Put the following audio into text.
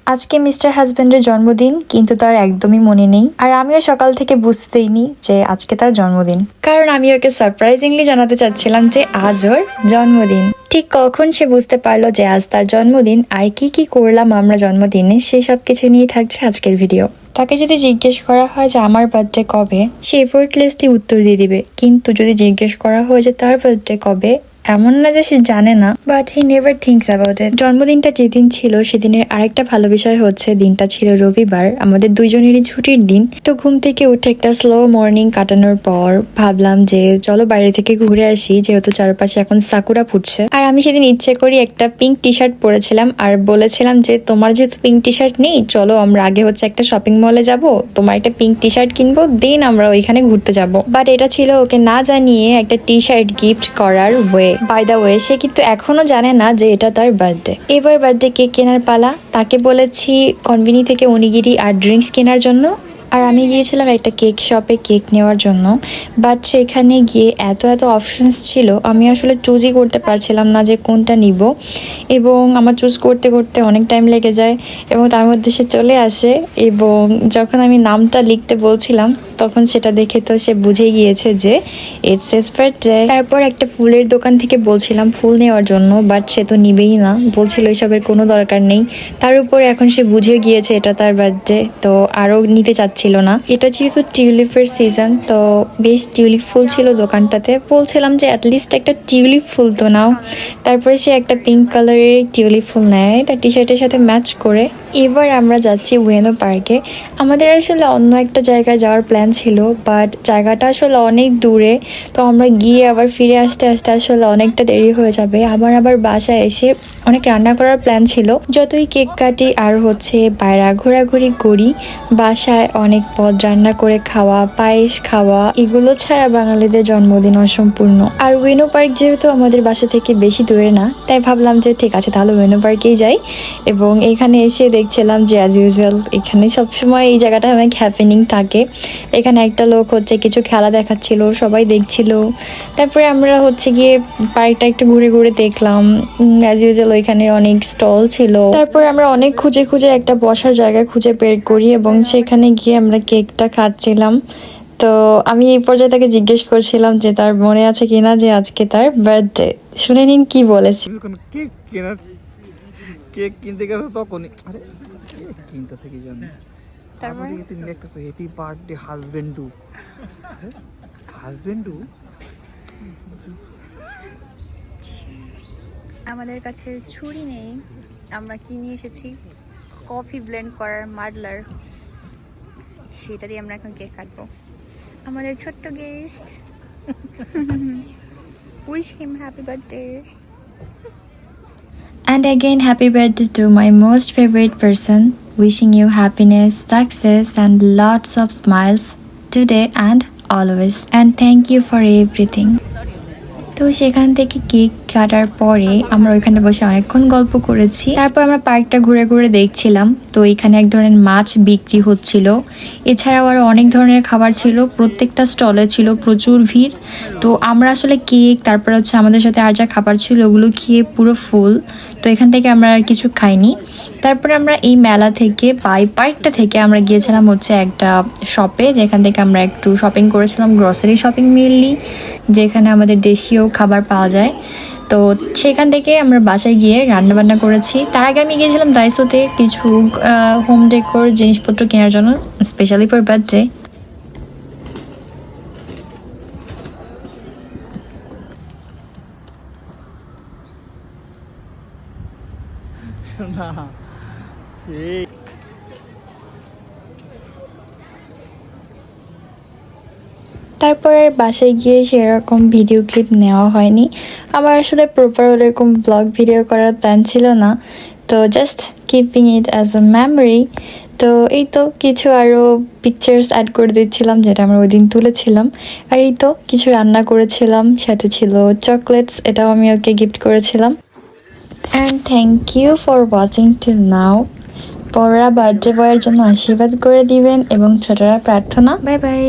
আজকে মিস্টার হাজবেন্ডের জন্মদিন, কিন্তু তার একদমই মনে নেই। আর আমিও সকাল থেকে বুঝতেইনি যে আজকে তার জন্মদিন, কারণ আমি ওকে সারপ্রাইজিংলি জানাতে চাচ্ছিলাম যে আজ ওর জন্মদিন। ঠিক কখন সে বুঝতে পারলো যে আজ তার জন্মদিন আর কি কি করলাম আমরা জন্মদিনে, সেই সব কিছু নিয়ে থাকছে আজকের ভিডিও। তাকে যদি জিজ্ঞেস করা হয় যে আমার বার্থডে কবে, সে এফোর্টলেসলি উত্তর দিয়ে দিবে। কিন্তু যদি জিজ্ঞেস করা হয় যে তার বার্থডে কবে, এমন না যে সে জানে না, but he never thinks about it. জন্মদিনটা যেদিন ছিল সেদিনের আরেকটা ভালো বিষয় হচ্ছে দিনটা ছিল রবিবার, আমাদের দুইজনেরই ছুটির দিন। তো ঘুম থেকে উঠে একটা স্লো মর্নিং কাটানোর পর ভাবলাম যে চলো বাইরে থেকে ঘুরে আসি, যেহেতু চারপাশে এখন সাকুরা ফুটছে। আর আমি সেদিন ইচ্ছে করি একটা পিঙ্ক টি শার্ট পরেছিলাম আর বলেছিলাম যে তোমার যেহেতু পিঙ্ক টি শার্ট নেই, চলো আমরা আগে হচ্ছে একটা শপিং মলে যাব, তোমার একটা পিঙ্ক টি শার্ট কিনবো, দেন আমরা ওইখানে ঘুরতে যাব। বাট এটা ছিল ওকে না জানিয়ে একটা টি শার্ট গিফট করার ওয়ে। বাই দা ওয়ে, সে কিন্তু এখনো জানে না যে এটা তার বার্থডে। এবার বার্থডে কেক কেনার পালা। তাকে বলেছি কনভিনি থেকে অনিগিরি আর ড্রিঙ্কস কেনার জন্য, আর আমি গিয়েছিলাম একটা কেক শপে কেক নেওয়ার জন্য। বাট সেখানে গিয়ে এত এত অপশনস ছিল, আমি আসলে চুজই করতে পারছিলাম না যে কোনটা নিব, এবং আমার চুজ করতে করতে অনেক টাইম লেগে যায় এবং তার মধ্যে সে চলে আসে। এবং যখন আমি নামটা লিখতে বলছিলাম তখন সেটা দেখে তো সে বুঝে গিয়েছে যে ইটস হিজ বার্থডে। তারপর একটা ফুলের দোকান থেকে বলছিলাম ফুল নেওয়ার জন্য, বাট সে তো নিবেই না, বলছিল এসবের কোনো দরকার নেই। তার উপর এখন সে বুঝে গিয়েছে এটা তার বার্থডে, তো আরও নিতে চাচ্ছিল না। এটা যেহেতু টিউলিপের সিজন, তো বেশ টিউলিপ ফুল ছিল দোকানটাতে। বলছিলাম যে অ্যাটলিস্ট একটা টিউলিপ ফুল তো নাও। তারপরে সে একটা পিঙ্ক কালারের টিউলিপ ফুল নেয় তার টি শার্টের সাথে ম্যাচ করে। এবার আমরা যাচ্ছি উয়েনো পার্কে। আমাদের আসলে অন্য একটা জায়গায় যাওয়ার প্ল্যান ছিল, বাট জায়গাটা আসলে অনেক দূরে, তো আমরা গিয়ে আবার ফিরে আসতে আসতে আসলে অনেকটা দেরি হয়ে যাবে। আবার বাসায় এসে অনেক রান্না করার প্ল্যান ছিল, যতই কেক কাটি আর হচ্ছে বাইরে ঘোরাঘুরি করি, বাসায় অনেক পদ রান্না করে খাওয়া, পায়েস খাওয়া, এগুলো ছাড়া বাঙালিদের জন্মদিন অসম্পূর্ণ। আর উয়েনো পার্ক যেহেতু আমাদের বাসা থেকে বেশি দূরে না, তাই ভাবলাম যে ঠিক আছে তাহলে উয়েনো পার্কেই যাই। এবং এখানে এসে দেখছিলাম যে অ্যাজ ইউজুয়াল এখানে সবসময় এই জায়গাটা অনেক হ্যাপেনিং থাকে। এখানে একটা লোক হচ্ছে কিছু খেলা দেখাচ্ছিল, সবাই দেখছিল। তারপরে আমরা হচ্ছে গিয়ে পার্কটা একটু ঘুরে ঘুরে দেখলাম। অ্যাজ ইউজুয়াল ওইখানে অনেক স্টল ছিল। তারপরে আমরা অনেক খুঁজে খুঁজে একটা বসার জায়গা খুঁজে বের করি এবং সেখানে গিয়ে আমরা কেকটা খাচ্ছিলাম। তো আমি এই পর্যায়ে তাকে জিজ্ঞেস করছিলাম যে তার মনে আছে কিনা যে আজকে তার বার্থডে। শুনে নিন কি বলেছে। কেক কেনার কেক কিনতে গেছে তখনই আরে কেক কিনতেছে কি জন্য, তারপরে তুমি লিখতেছো হ্যাপি বার্থডে হাজবেন্ডু। হাজবেন্ডু আমাদের কাছে ছুরি নেই, আমরা কি নিয়ে এসেছি কফি ব্লেন্ড করার মাডলার, সেটা দিয়ে আমরা এখন কেক কাটবো। আমাদের ছোট্ট guest, wish him happy birthday. And again, happy birthday to my most favorite person. Wishing you happiness, success and lots of smiles today and always. And thank you for everything. তো সেখান থেকে cake কাটার পরে আমরা ওইখানে বসে অনেকক্ষণ গল্প করেছি। তারপর আমরা পার্কটা ঘুরে ঘুরে দেখছিলাম। তো এখানে এক ধরনের মাছ বিক্রি হচ্ছিল, এছাড়াও আরও অনেক ধরনের খাবার ছিল, প্রত্যেকটা স্টলে ছিল প্রচুর ভিড়। তো আমরা আসলে কেক, তারপর হচ্ছে আমাদের সাথে আর যা খাবার ছিল ওগুলো খেয়ে পুরো ফুল। তো এখান থেকে আমরা আর কিছু খাইনি। তারপরে আমরা এই মেলা থেকে পার্কটা থেকে আমরা গিয়েছিলাম হচ্ছে একটা শপে, যেখান থেকে আমরা একটু শপিং করেছিলাম, গ্রসারি শপিং মেনলি, যেখানে আমাদের দেশীয় খাবার পাওয়া যায়। তো সেখান থেকে আমরা বাসায় গিয়ে রান্না বান্না করেছি। তার আগে আমি গিয়েছিলাম ডাইসোতে কিছু হোম ডেকোর জিনিসপত্র কেনার জন্য, স্পেশালি ফর বার্থডে। না সেই তারপরে বাসায় গিয়ে সেরকম ভিডিও ক্লিপ নেওয়া হয়নি। আমার আসলে প্রপার ওরকম ব্লগ ভিডিও করার প্ল্যান ছিল না, তো just keeping it as a memory. তো এই তো কিছু আরও পিকচার্স অ্যাড করে দিচ্ছিলাম যেটা আমরা ওই দিন তুলেছিলাম। আর এই তো কিছু রান্না করেছিলাম, সাথে ছিল চকলেটস, এটাও আমি ওকে গিফট করেছিলাম। And thank you for watching till now. বড়রা বার্থডে বয়ের জন্য আশীর্বাদ করে দিবেন এবং ছোটরা প্রার্থনা। Bye bye.